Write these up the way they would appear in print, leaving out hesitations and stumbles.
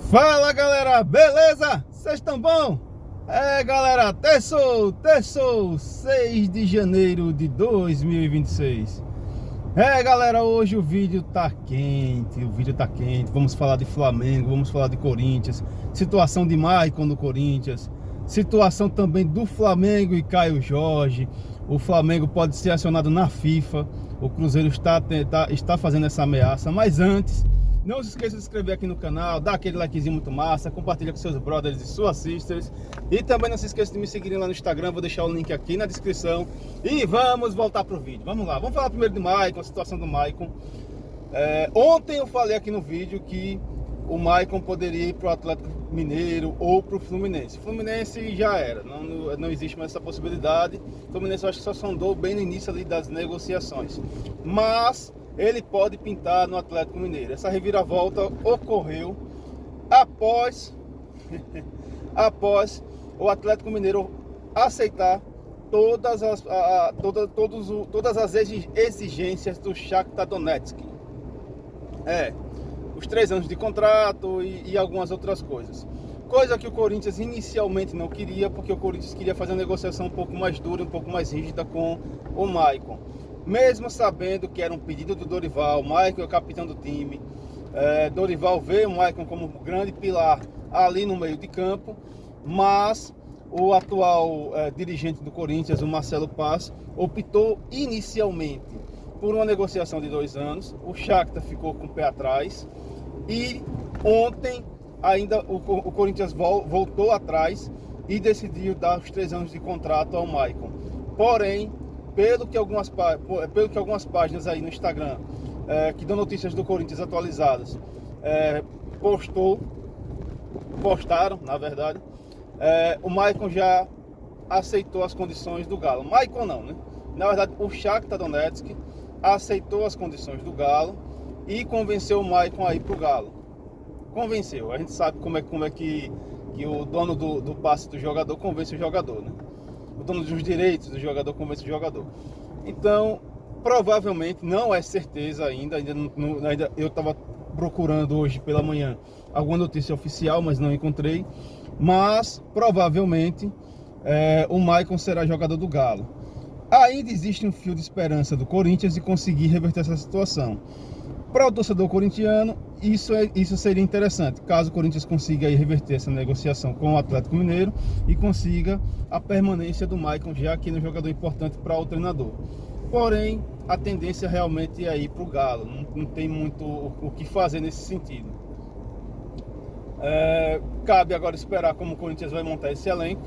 Fala galera, beleza? Vocês estão bom? Galera, terçou, 6 de janeiro de 2026. Galera, hoje o vídeo tá quente, vamos falar de Flamengo, vamos falar de Corinthians, situação de Maicon no Corinthians, situação também do Flamengo e Caio Jorge. O Flamengo pode ser acionado na FIFA, o Cruzeiro está fazendo essa ameaça, mas antes, não se esqueça de se inscrever aqui no canal, dar aquele likezinho muito massa, compartilha com seus brothers e suas sisters. E também não se esqueça de me seguirem lá no Instagram, vou deixar o link aqui na descrição. E vamos voltar pro vídeo, vamos lá. Vamos falar primeiro de Maicon, a situação do Maicon. Ontem eu falei aqui no vídeo que o Maicon poderia ir pro Atlético Mineiro ou pro Fluminense. Fluminense já era, não existe mais essa possibilidade. O Fluminense eu acho que só sondou bem no início ali das negociações. Mas ele pode pintar no Atlético Mineiro. Essa reviravolta ocorreu após o Atlético Mineiro aceitar todas as exigências do Shakhtar Donetsk. Os 3 anos de contrato e algumas outras coisas. Coisa que o Corinthians inicialmente não queria, porque o Corinthians queria fazer uma negociação um pouco mais dura, um pouco mais rígida com o Maicon. Mesmo sabendo que era um pedido do Dorival, o Maicon é o capitão do time, Dorival vê o Maicon como um grande pilar ali no meio de campo, mas o atual dirigente do Corinthians, o Marcelo Paz, optou inicialmente por uma negociação de 2 anos, o Shakhtar ficou com o pé atrás e ontem ainda o Corinthians voltou atrás e decidiu dar os 3 anos de contrato ao Maicon. Porém, pelo que algumas páginas aí no Instagram, que dão notícias do Corinthians atualizadas, postaram, na verdade, o Maicon já aceitou as condições do Galo. Maicon não, né? Na verdade, o Shakhtar Donetsk aceitou as condições do Galo e convenceu o Maicon a ir pro Galo. Convenceu. A gente sabe como é que o dono do passe do jogador convence o jogador, né? O dono dos direitos do jogador convence o jogador. Então, provavelmente, não é certeza ainda eu estava procurando hoje pela manhã alguma notícia oficial, mas não encontrei. Mas, provavelmente, o Maicon será jogador do Galo. Ainda existe um fio de esperança do Corinthians de conseguir reverter essa situação. Para o torcedor corintiano, isso seria interessante, caso o Corinthians consiga aí reverter essa negociação com o Atlético Mineiro e consiga a permanência do Maicon, já que ele é um jogador importante para o treinador. Porém, a tendência realmente é ir para o Galo, não tem muito o que fazer nesse sentido. Cabe agora esperar como o Corinthians vai montar esse elenco.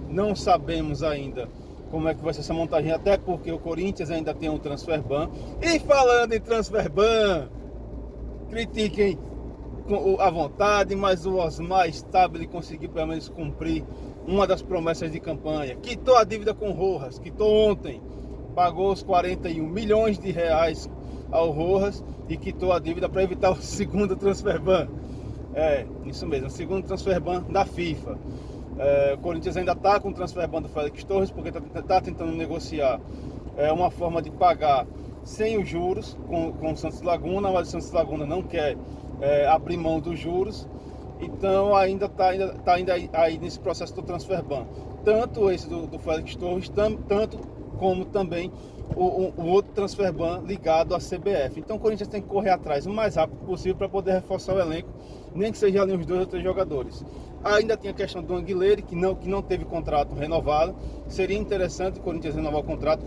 Não sabemos ainda como é que vai ser essa montagem, até porque o Corinthians ainda tem um transfer ban. E falando em transfer ban, critiquem à vontade, mas o Osmar Stabile conseguiu pelo menos cumprir uma das promessas de campanha. Quitou a dívida com o Rojas, quitou ontem, pagou os 41 milhões de reais ao Rojas e quitou a dívida para evitar o segundo transfer ban. Isso mesmo, o segundo transfer ban da FIFA. O Corinthians ainda está com o transfer ban do Félix Torres, porque está tentando negociar uma forma de pagar sem os juros com o Santos Laguna, mas o Santos Laguna não quer abrir mão dos juros, então ainda está aí nesse processo do transfer ban. Tanto esse do Félix Torres, tanto como também o outro transfer ban ligado à CBF. Então o Corinthians tem que correr atrás o mais rápido possível para poder reforçar o elenco, nem que seja ali uns 2 ou 3 jogadores. Ainda tem a questão do Anguilheiro, que não teve contrato renovado. Seria interessante o Corinthians renovar o contrato.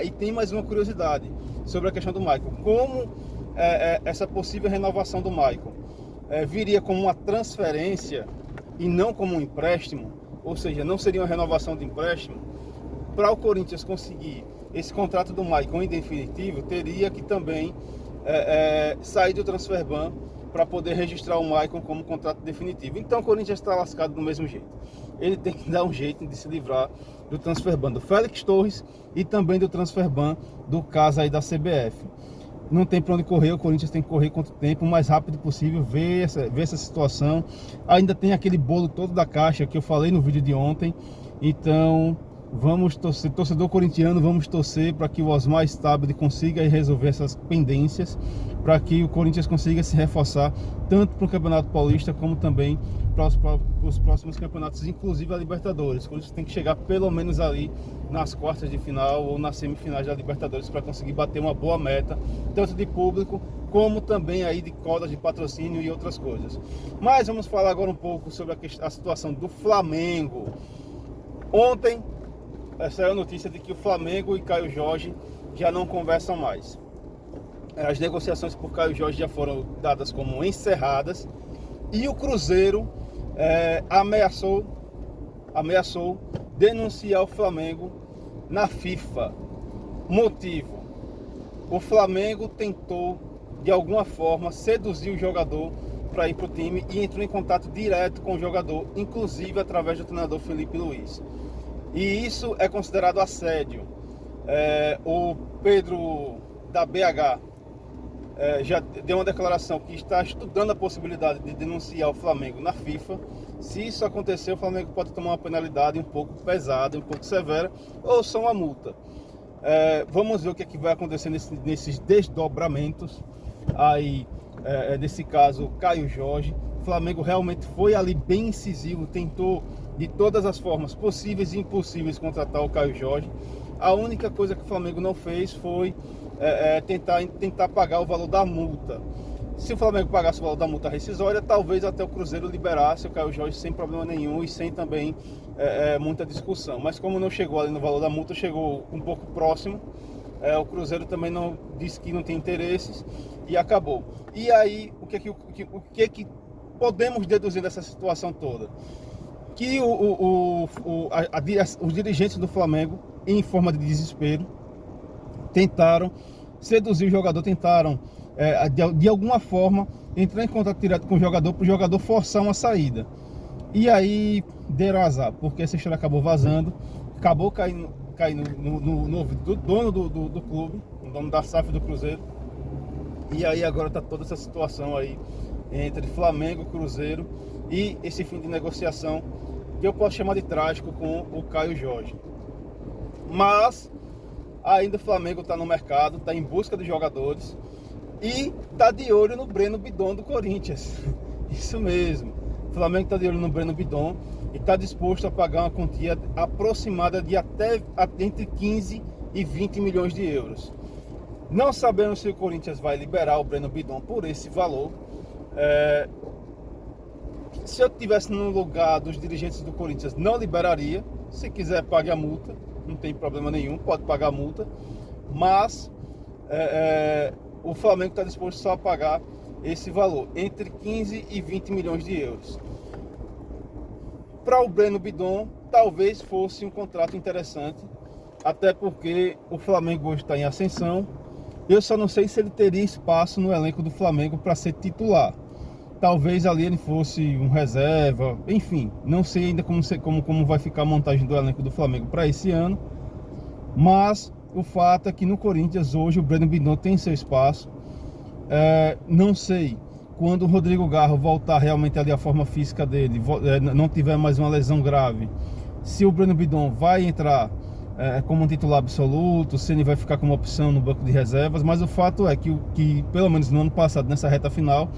E tem mais uma curiosidade sobre a questão do Maicon. Como essa possível renovação do Maicon viria como uma transferência e não como um empréstimo, ou seja, não seria uma renovação de empréstimo, para o Corinthians conseguir esse contrato do Maicon em definitivo, teria que também sair do transfer ban para poder registrar o Maicon como contrato definitivo. Então o Corinthians está lascado do mesmo jeito. Ele tem que dar um jeito de se livrar do transfer ban do Félix Torres e também do transfer ban do caso aí da CBF. Não tem para onde correr, o Corinthians tem que correr contra o tempo o mais rápido possível, ver essa situação. Ainda tem aquele bolo todo da caixa que eu falei no vídeo de ontem. Então vamos torcer, torcedor corintiano, vamos torcer para que o Osmar Stabile consiga resolver essas pendências, para que o Corinthians consiga se reforçar tanto para o Campeonato Paulista como também para os próximos campeonatos, inclusive a Libertadores. O Corinthians tem que chegar pelo menos ali nas quartas de final ou nas semifinais da Libertadores para conseguir bater uma boa meta, tanto de público como também aí de cotas de patrocínio e outras coisas. Mas vamos falar agora um pouco sobre a situação do Flamengo. Ontem saiu a notícia de que o Flamengo e Caio Jorge já não conversam mais. As negociações por Caio Jorge já foram dadas como encerradas e o Cruzeiro ameaçou denunciar o Flamengo na FIFA. Motivo: o Flamengo tentou de alguma forma seduzir o jogador para ir para o time e entrou em contato direto com o jogador, inclusive através do treinador Felipe Luiz. E isso é considerado assédio. O Pedro da BH já deu uma declaração que está estudando a possibilidade de denunciar o Flamengo na FIFA. Se isso acontecer, o Flamengo pode tomar uma penalidade um pouco pesada, um pouco severa, ou só uma multa. Vamos ver o que, é que vai acontecer nesses desdobramentos aí, nesse caso, Caio Jorge. O Flamengo realmente foi ali bem incisivo, tentou de todas as formas possíveis e impossíveis contratar o Caio Jorge. A única coisa que o Flamengo não fez foi tentar pagar o valor da multa. Se o Flamengo pagasse o valor da multa rescisória, talvez até o Cruzeiro liberasse o Caio Jorge sem problema nenhum e sem também muita discussão. Mas como não chegou ali no valor da multa, chegou um pouco próximo, o Cruzeiro também não disse que não tem interesses e acabou. E aí, o que é que podemos deduzir dessa situação toda? Que os dirigentes do Flamengo, em forma de desespero, tentaram seduzir o jogador, tentaram de alguma forma entrar em contato direto com o jogador para o jogador forçar uma saída. E aí deram azar, porque essa história acabou vazando, acabou caindo no ouvido do dono do clube, o dono da SAF do Cruzeiro. E aí agora está toda essa situação aí entre Flamengo, Cruzeiro e esse fim de negociação que eu posso chamar de trágico com o Caio Jorge. Mas ainda o Flamengo está no mercado, está em busca de jogadores e está de olho no Breno Bidon do Corinthians. Isso mesmo, o Flamengo está de olho no Breno Bidon e está disposto a pagar uma quantia aproximada de até entre 15 e 20 milhões de euros. Não sabemos se o Corinthians vai liberar o Breno Bidon por esse valor. Se eu estivesse no lugar dos dirigentes do Corinthians, não liberaria. Se quiser, pague a multa, não tem problema nenhum, pode pagar a multa. Mas o Flamengo está disposto só a pagar esse valor, entre 15 e 20 milhões de euros. Para o Breno Bidon, talvez fosse um contrato interessante, até porque o Flamengo hoje está em ascensão. Eu só não sei se ele teria espaço no elenco do Flamengo para ser titular. Talvez ali ele fosse um reserva, enfim, não sei ainda como vai ficar a montagem do elenco do Flamengo para esse ano. Mas o fato é que no Corinthians hoje o Breno Bidon tem seu espaço. Não sei quando o Rodrigo Garro voltar realmente ali a forma física dele, não tiver mais uma lesão grave, se o Breno Bidon vai entrar como um titular absoluto, se ele vai ficar como opção no banco de reservas. Mas o fato é que pelo menos no ano passado, nessa reta final,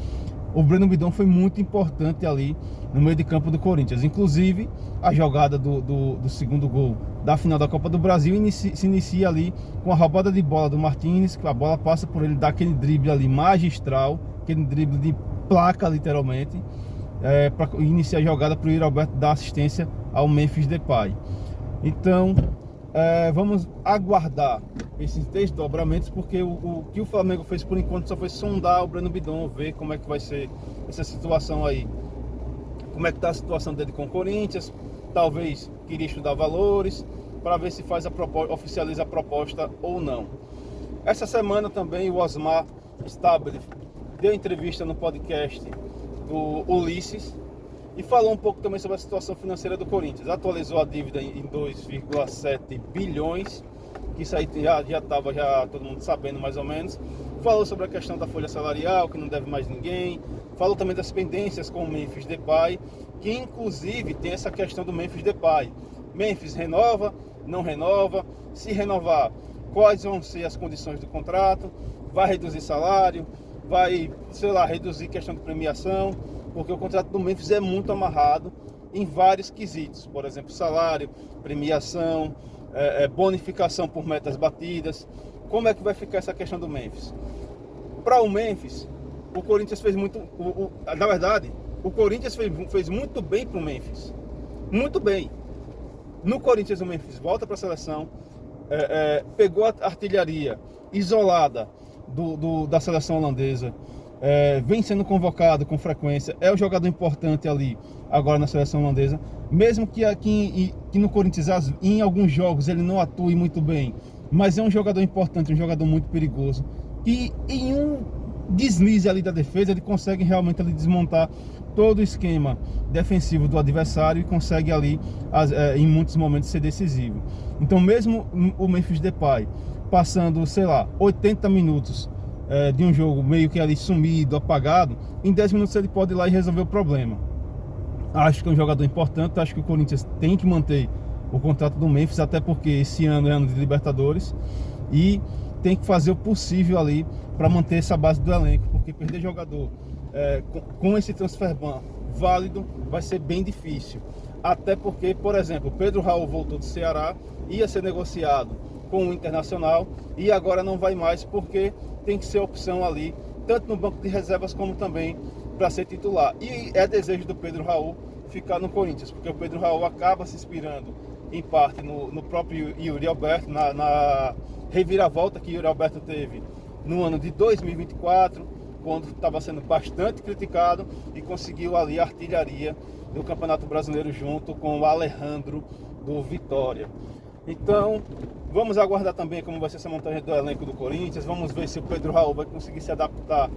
o Breno Bidon foi muito importante ali no meio de campo do Corinthians. Inclusive, a jogada do segundo gol da final da Copa do Brasil se inicia ali com a roubada de bola do Martínez, que a bola passa por ele, dá aquele drible ali magistral, aquele drible de placa literalmente, para iniciar a jogada para o Yuri Alberto dar assistência ao Memphis Depay. Então, vamos aguardar esses desdobramentos, porque o que o Flamengo fez por enquanto só foi sondar o Breno Bidon, ver como é que vai ser essa situação aí, como é que está a situação dele com o Corinthians. Talvez queria estudar valores para ver se oficializa a proposta ou não. Essa semana também o Osmar Stabile deu entrevista no podcast do Ulisses e falou um pouco também sobre a situação financeira do Corinthians. Atualizou a dívida em 2,7 bilhões, que isso aí já estava todo mundo sabendo mais ou menos. Falou sobre a questão da folha salarial, que não deve mais ninguém. Falou também das pendências com o Memphis Depay, que inclusive tem essa questão do Memphis Depay. Memphis renova, não renova? Se renovar, quais vão ser as condições do contrato? Vai reduzir salário? vai, sei lá, reduzir questão de premiação, porque o contrato do Memphis é muito amarrado em vários quesitos, por exemplo, salário, premiação, bonificação por metas batidas. Como é que vai ficar essa questão do Memphis? Para o Memphis, o Corinthians fez muito, na verdade, o Corinthians fez muito bem para o Memphis, muito bem. No Corinthians, o Memphis volta para a seleção, pegou a artilharia isolada da seleção holandesa, vem sendo convocado com frequência, é um jogador importante ali agora na seleção holandesa, mesmo que aqui no Corinthians em alguns jogos ele não atue muito bem, mas é um jogador importante, um jogador muito perigoso, e em um deslize ali da defesa ele consegue realmente ali desmontar todo o esquema defensivo do adversário e consegue ali em muitos momentos ser decisivo. Então mesmo o Memphis Depay passando, sei lá, 80 minutos de um jogo meio que ali sumido, apagado, em 10 minutos ele pode ir lá e resolver o problema. Acho que é um jogador importante, acho que o Corinthians tem que manter o contrato do Memphis, até porque esse ano é ano de Libertadores, e tem que fazer o possível ali para manter essa base do elenco, porque perder jogador com esse transfer ban válido vai ser bem difícil. Até porque, por exemplo, Pedro Raul voltou do Ceará, ia ser negociado com o Internacional e agora não vai mais porque tem que ser opção ali, tanto no banco de reservas como também para ser titular. E é desejo do Pedro Raul ficar no Corinthians, porque o Pedro Raul acaba se inspirando em parte no próprio Yuri Alberto, na reviravolta que Yuri Alberto teve no ano de 2024, quando estava sendo bastante criticado e conseguiu ali a artilharia do Campeonato Brasileiro junto com o Alejandro do Vitória. Então, vamos aguardar também como vai ser essa montagem do elenco do Corinthians, vamos ver se o Pedro Raul vai conseguir se adaptar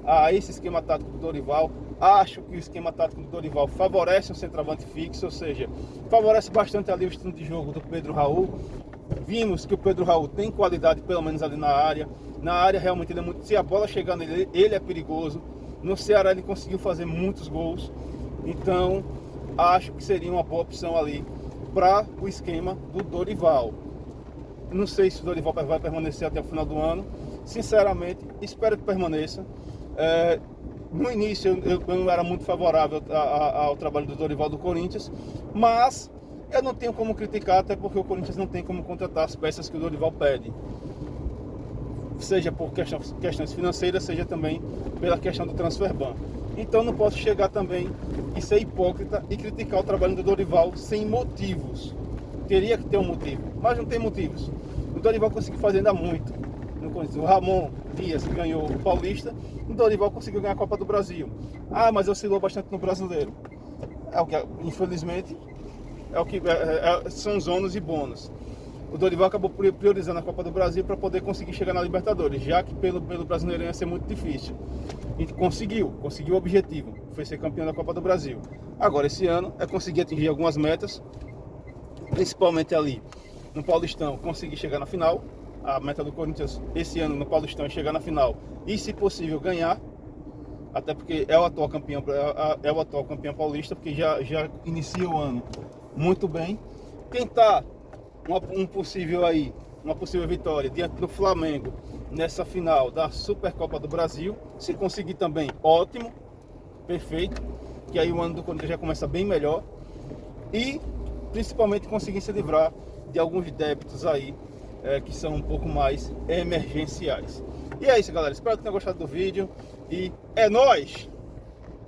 a esse esquema tático do Dorival. Acho que o esquema tático do Dorival favorece um centroavante fixo, ou seja, favorece bastante ali o estilo de jogo do Pedro Raul. Vimos que o Pedro Raul tem qualidade, pelo menos ali na área. Na área realmente ele é muito, se a bola chegar nele, ele é perigoso. No Ceará ele conseguiu fazer muitos gols. Então, acho que seria uma boa opção ali para o esquema do Dorival. Não sei se o Dorival vai permanecer até o final do ano. Sinceramente, espero que permaneça. No início eu não era muito favorável ao trabalho do Dorival do Corinthians, mas eu não tenho como criticar, até porque o Corinthians não tem como contratar as peças que o Dorival pede, seja por questões financeiras, seja também pela questão do transfer ban. Então não posso chegar também e ser hipócrita e criticar o trabalho do Dorival sem motivos. Teria que ter um motivo, mas não tem motivos. O Dorival conseguiu fazer ainda muito. O Ramon Dias ganhou o Paulista, o Dorival conseguiu ganhar a Copa do Brasil. Ah, mas oscilou bastante no Brasileiro. É o que, infelizmente, são os ônus e bônus. O Dorival acabou priorizando a Copa do Brasil para poder conseguir chegar na Libertadores, já que pelo Brasileiro ia ser muito difícil. E conseguiu o objetivo, foi ser campeão da Copa do Brasil. Agora, esse ano, é conseguir atingir algumas metas, principalmente ali no Paulistão, conseguir chegar na final. A meta do Corinthians esse ano no Paulistão é chegar na final e, se possível, ganhar, até porque é o atual campeão paulista, porque já inicia o ano muito bem. Tentar uma possível vitória diante do Flamengo nessa final da Supercopa do Brasil. Se conseguir também, ótimo, perfeito, que aí o ano do Corinthians já começa bem melhor, e principalmente conseguir se livrar de alguns débitos aí que são um pouco mais emergenciais. E é isso, galera, espero que tenham gostado do vídeo e é nóis!